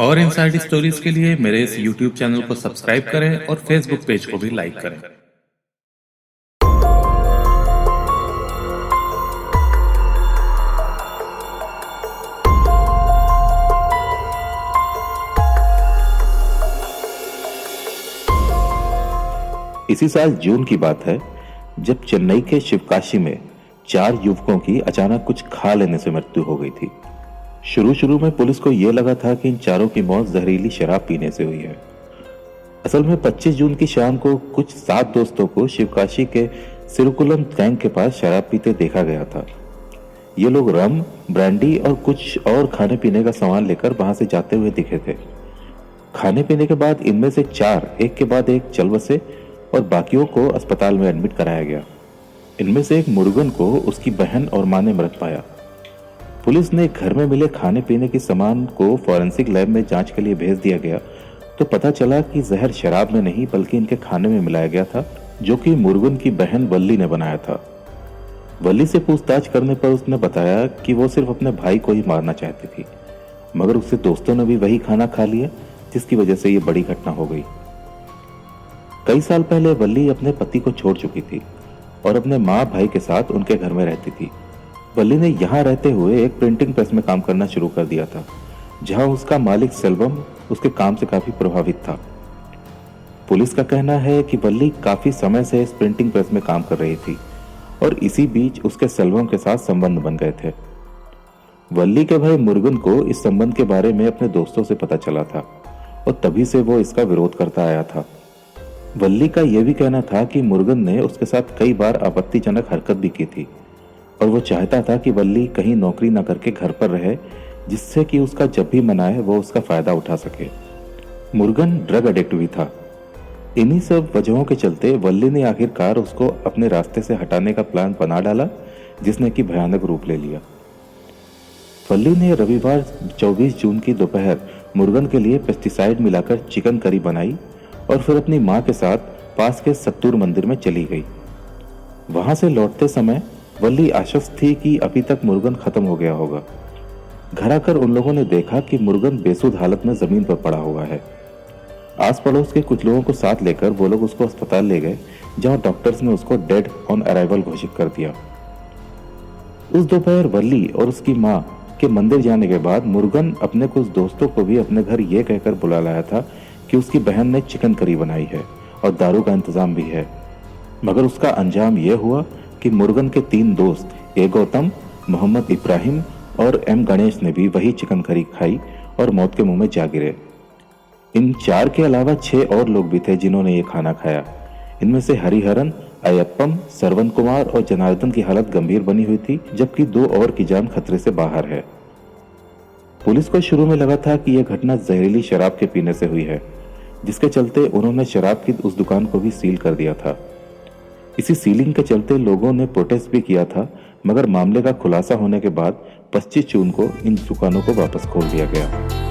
और inside stories के लिए मेरे इस YouTube चैनल को सब्सक्राइब करें और Facebook पेज को भी लाइक करें। इसी साल जून की बात है जब चेन्नई के शिवकाशी में 4 युवकों की अचानक कुछ खा लेने से मृत्यु हो गई थी। शुरू में पुलिस को यह लगा था कि इन चारों की मौत जहरीली शराब पीने से हुई है। असल में 25 जून की शाम को कुछ 7 दोस्तों को शिवकाशी के सिरुकुलम टैंक के पास शराब पीते देखा गया था। ये लोग रम, ब्रांडी और कुछ और खाने पीने का सामान लेकर वहां से जाते हुए दिखे थे। खाने पीने के बाद इनमें से 4 एक के बाद एक चल बसे और बाकियों को अस्पताल में एडमिट कराया गया। इनमें से एक मुरुगन को उसकी बहन और मां ने मृत पाया। पुलिस ने घर में मिले खाने पीने के सामान को फॉरेंसिक लैब में जांच के लिए भेज दिया गया तो पता चला कि जहर शराब में नहीं बल्कि इनके खाने में मिलाया गया था, जो कि मुरुगन की बहन वल्ली ने बनाया था। वल्ली से पूछताछ करने पर उसने बताया कि वो सिर्फ अपने भाई को ही मारना चाहती थी, मगर उसके दोस्तों ने भी वही खाना खा लिया, जिसकी वजह से ये बड़ी घटना हो गई। कई साल पहले वल्ली अपने पति को छोड़ चुकी थी और अपने माँ भाई के साथ उनके घर में रहती थी। वल्ली ने यहाँ रहते हुए एक प्रिंटिंग प्रेस में काम करना शुरू कर दिया था, जहाँ उसका मालिक सेल्वम उसके काम से काफी प्रभावित था। पुलिस का कहना है कि वल्ली काफी समय से इस प्रिंटिंग प्रेस में काम कर रही थी और इसी बीच उसके सेल्वम के साथ संबंध बन गए थे। वल्ली के भाई मुरुगन को इस संबंध के बारे में अपने दोस्तों से पता चला था और तभी से वो इसका विरोध करता आया था। वल्ली का यह भी कहना था कि मुरुगन ने उसके साथ कई बार आपत्तिजनक हरकत भी की थी और वो चाहता था कि वल्ली कहीं नौकरी न करके घर पर रहे, जिससे कि उसका जब भी मन आए वो उसका फायदा उठा सके। मुरुगन ड्रग एडिक्ट भी था। इन्हीं सब वजहों के चलते वल्ली ने आखिरकार उसको अपने रास्ते से हटाने का प्लान बना डाला, जिसने कि भयानक रूप ले लिया। वल्ली ने रविवार 24 जून की दोपहर मुरुगन के लिए पेस्टिसाइड मिलाकर चिकन करी बनाई और फिर अपनी मां के साथ पास के सत्तूर मंदिर में चली गई। वहां से लौटते समय वल्ली आश्वस्त थी कि अभी तक मुरुगन खत्म हो गया होगा। घर आकर उन लोगों ने देखा कि मुरुगन बेसुध हालत में जमीन पर पड़ा हुआ है। आस पड़ोस के कुछ लोगों को साथ लेकर वो लोग उसको अस्पताल ले गए, जहां डॉक्टर्स ने उसको डेड ऑन अराइवल घोषित कर दिया। उस दोपहर वल्ली और उसकी मां के मंदिर जाने के बाद मुरुगन अपने कुछ दोस्तों को भी अपने घर ये कहकर बुला लाया था कि उसकी बहन ने चिकन करी बनाई है और दारू का इंतजाम भी है। मगर उसका अंजाम यह हुआ कि मुरुगन के 3 दोस्त ए गौतम, मोहम्मद इब्राहिम और एम गणेश ने भी वही चिकन करी खाई और मौत के मुंह में जा गिरे। इन 4 के अलावा 6 और लोग भी थे जिन्होंने ये खाना खाया। इनमें से हरिहरन, अयप्पम, सरवन कुमार और जनार्दन की हालत गंभीर बनी हुई थी, जबकि 2 और की जान खतरे से बाहर है। पुलिस को शुरू में लगा था कि यह घटना जहरीली शराब के पीने से हुई है, जिसके चलते उन्होंने शराब की उस दुकान को भी सील कर दिया था। इसी सीलिंग के चलते लोगों ने प्रोटेस्ट भी किया था, मगर मामले का खुलासा होने के बाद 25 जून को इन दुकानों को वापस खोल दिया गया।